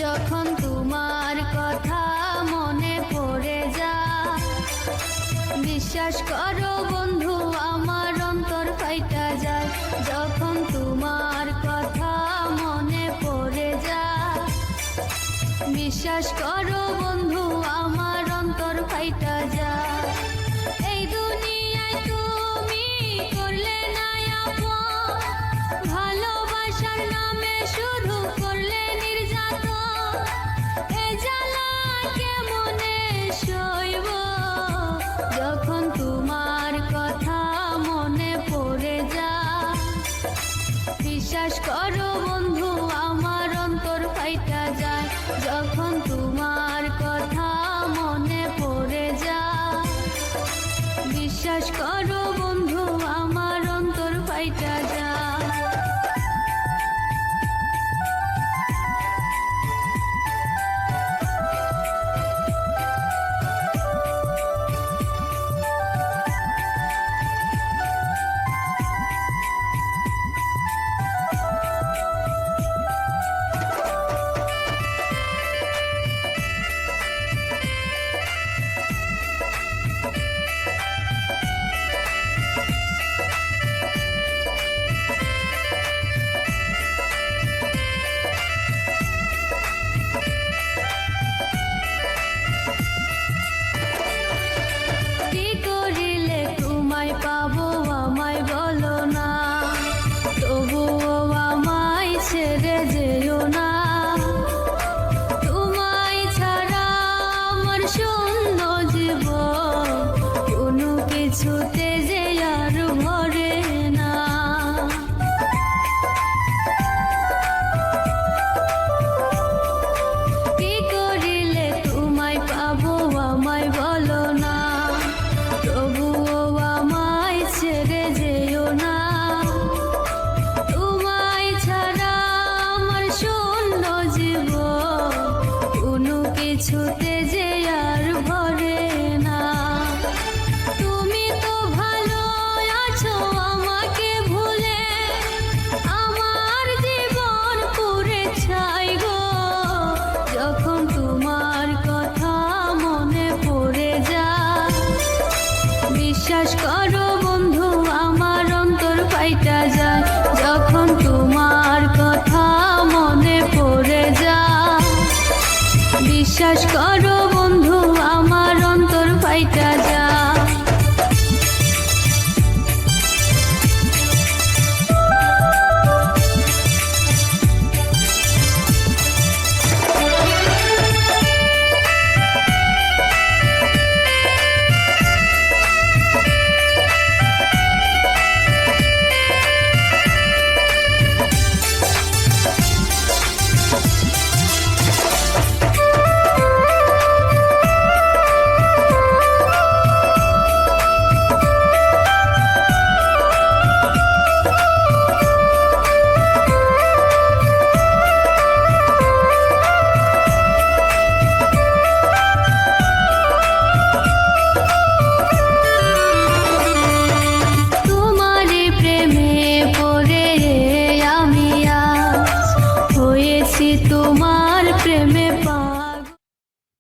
যখন তোমার কথা মনে পড়ে যায়, বিশ্বাস করো বন্ধু আমার অন্তর ফাইটা যায়। যখন তোমার কথা মনে পড়ে যায়, বিশ্বাস করো বন্ধু আমার অন্তর ফাইটা যায়। এই দুনিয়ায় তুমি করলে না আপন, ভালোবাসার নামে শুধু করলে নির্যাতন। এই জ্বালা কেমনে সইব, যখন তোমার কথা মনে পড়ে যায়। বিশ্বাস করো বন্ধু আমার অন্তর ফাইটা যায়। যখন তোমার কথা মনে পড়ে যায়, বিশ্বাস করো বন্ধু আমার অন্তর ফাইটা যায়। কিছুতে যে আর ভরে না, কি করিলে তোমায় পাবো আমায় বলো না। তবুও আমায় ছেড়ে যেও না, তোমায় ছাড়া আমার শূন্য জীবন কোনো কিছুতে যে আর ভরে না। যখন তোমার কথা মনে পড়ে যায়, বিশ্বাস করো বন্ধু আমার অন্তর ফাইটা যায়। যখন তোমার কথা মনে পড়ে যায়, বিশ্বাস করো বন্ধু আমার অন্তর ফাইটা যায়। তোমার প্রেমে পা